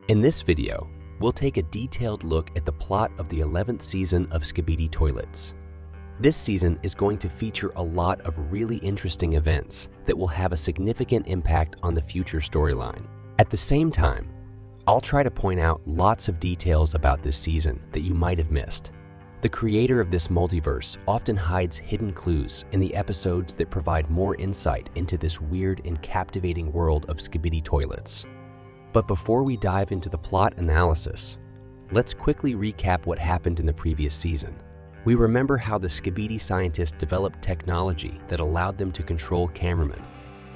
In this video, we'll take a detailed look at the plot of the 11th season of Skibidi Toilets. This season is going to feature a lot of really interesting events that will have a significant impact on the future storyline. At the same time, I'll try to point out lots of details about this season that you might have missed. The creator of this multiverse often hides hidden clues in the episodes that provide more insight into this weird and captivating world of Skibidi Toilets. But before we dive into the plot analysis, let's quickly recap what happened in the previous season. We remember how the Skibidi scientists developed technology that allowed them to control cameramen.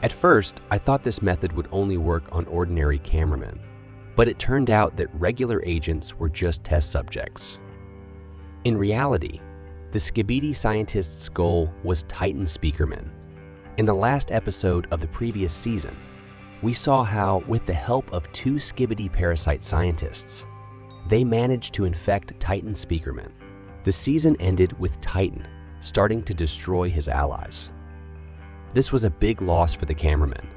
At first, I thought this method would only work on ordinary cameramen, but it turned out that regular agents were just test subjects. In reality, the Skibidi scientists' goal was Titan speakermen. In the last episode of the previous season, we saw how, with the help of two Skibidi parasite scientists, they managed to infect Titan speakermen. The season ended with Titan starting to destroy his allies. This was a big loss for the cameramen.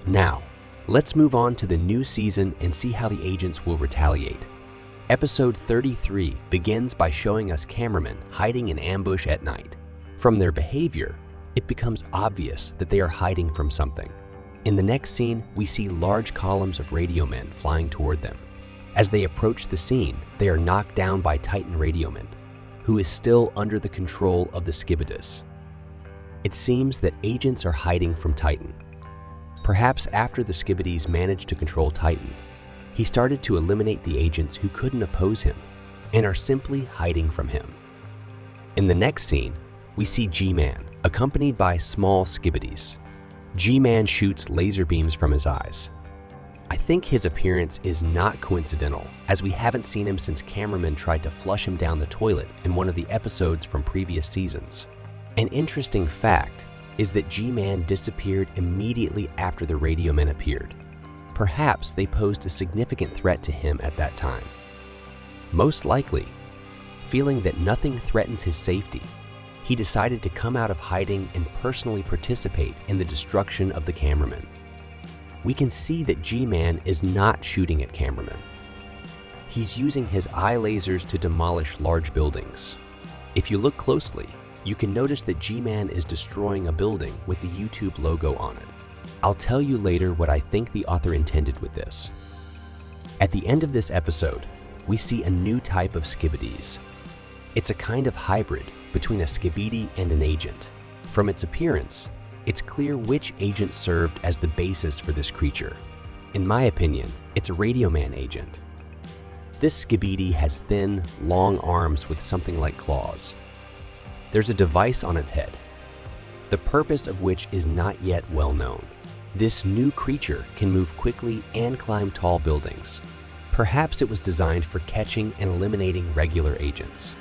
Now, let's move on to the new season and see how the agents will retaliate. Episode 33 begins by showing us cameramen hiding in ambush at night. From their behavior, it becomes obvious that they are hiding from something. In the next scene, we see large columns of radio men flying toward them. As they approach the scene, they are knocked down by Titan radioman, who is still under the control of the Skibidis. It seems that agents are hiding from Titan. Perhaps after the Skibidis managed to control Titan, he started to eliminate the agents who couldn't oppose him and are simply hiding from him. In the next scene, we see G-Man, accompanied by small Skibidis. G-Man shoots laser beams from his eyes. I think his appearance is not coincidental, as we haven't seen him since cameramen tried to flush him down the toilet in one of the episodes from previous seasons. An interesting fact is that G-Man disappeared immediately after the radio men appeared. Perhaps they posed a significant threat to him at that time. Most likely, feeling that nothing threatens his safety, he decided to come out of hiding and personally participate in the destruction of the cameramen. We can see that G-Man is not shooting at cameramen. He's using his eye lasers to demolish large buildings. If you look closely, you can notice that G-Man is destroying a building with the YouTube logo on it. I'll tell you later what I think the author intended with this. At the end of this episode, we see a new type of Skibidis. It's a kind of hybrid between a Skibidi and an agent. From its appearance, it's clear which agent served as the basis for this creature. In my opinion, it's a Radioman agent. This Skibidi has thin, long arms with something like claws. There's a device on its head, the purpose of which is not yet well known. This new creature can move quickly and climb tall buildings. Perhaps it was designed for catching and eliminating regular agents.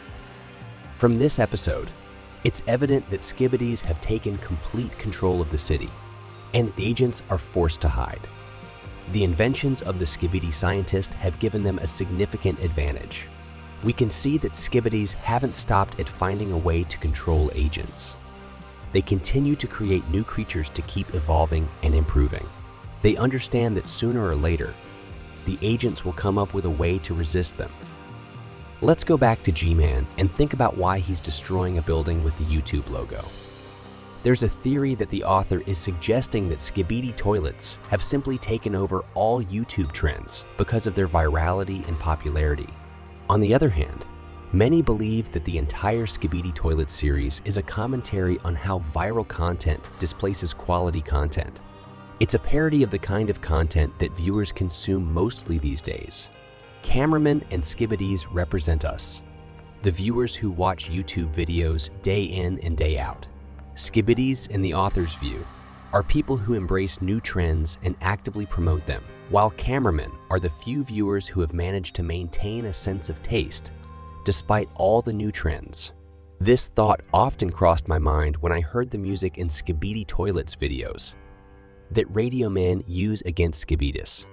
From this episode, it's evident that Skibidis have taken complete control of the city, and agents are forced to hide. The inventions of the Skibidi scientists have given them a significant advantage. We can see that Skibidis haven't stopped at finding a way to control agents. They continue to create new creatures to keep evolving and improving. They understand that sooner or later, the agents will come up with a way to resist them. Let's go back to G-Man and think about why he's destroying a building with the YouTube logo. There's a theory that the author is suggesting that Skibidi Toilets have simply taken over all YouTube trends because of their virality and popularity. On the other hand, many believe that the entire Skibidi Toilets series is a commentary on how viral content displaces quality content. It's a parody of the kind of content that viewers consume mostly these days. Cameramen and Skibidis represent us, the viewers who watch YouTube videos day in and day out. Skibidis, in the author's view, are people who embrace new trends and actively promote them, while cameramen are the few viewers who have managed to maintain a sense of taste despite all the new trends. This thought often crossed my mind when I heard the music in Skibidi Toilets videos that Radioman use against Skibidis.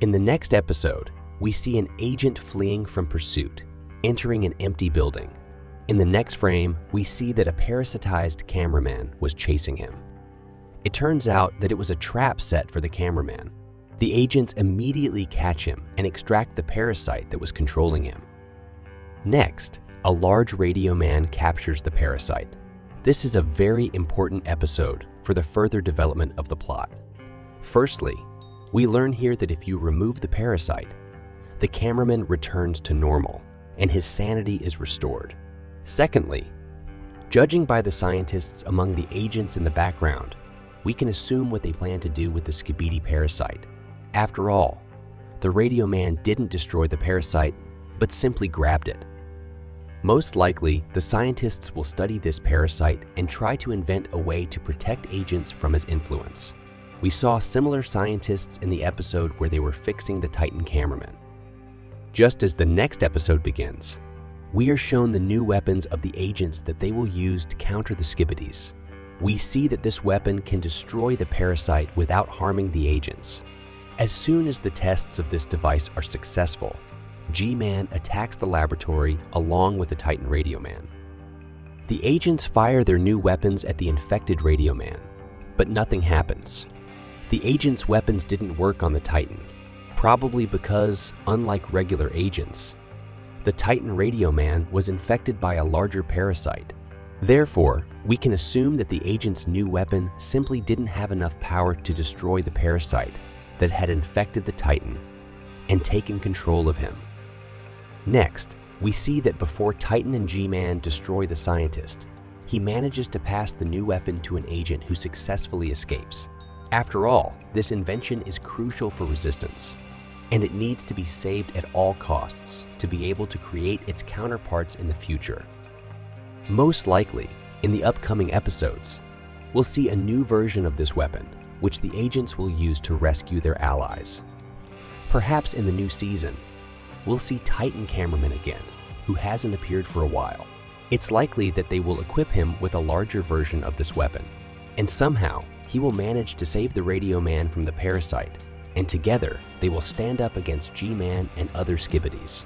In the next episode, we see an agent fleeing from pursuit, entering an empty building. In the next frame, we see that a parasitized cameraman was chasing him. It turns out that it was a trap set for the cameraman. The agents immediately catch him and extract the parasite that was controlling him. Next, a large radio man captures the parasite. This is a very important episode for the further development of the plot. Firstly, we learn here that if you remove the parasite, the cameraman returns to normal and his sanity is restored. Secondly, judging by the scientists among the agents in the background, we can assume what they plan to do with the Skibidi parasite. After all, the radio man didn't destroy the parasite, but simply grabbed it. Most likely, the scientists will study this parasite and try to invent a way to protect agents from his influence. We saw similar scientists in the episode where they were fixing the Titan cameraman. Just as the next episode begins, we are shown the new weapons of the agents that they will use to counter the Skibidis. We see that this weapon can destroy the parasite without harming the agents. As soon as the tests of this device are successful, G-Man attacks the laboratory along with the Titan Radio Man. The agents fire their new weapons at the infected Radio Man, but nothing happens. The agents' weapons didn't work on the Titan, probably because, unlike regular agents, the Titan Radio Man was infected by a larger parasite. Therefore, we can assume that the agent's new weapon simply didn't have enough power to destroy the parasite that had infected the Titan and taken control of him. Next, we see that before Titan and G-Man destroy the scientist, he manages to pass the new weapon to an agent who successfully escapes. After all, this invention is crucial for Resistance, and it needs to be saved at all costs to be able to create its counterparts in the future. Most likely, in the upcoming episodes, we'll see a new version of this weapon, which the agents will use to rescue their allies. Perhaps in the new season, we'll see Titan cameraman again, who hasn't appeared for a while. It's likely that they will equip him with a larger version of this weapon, and somehow he will manage to save the Radio Man from the parasite, and together they will stand up against G-Man and other Skibidis.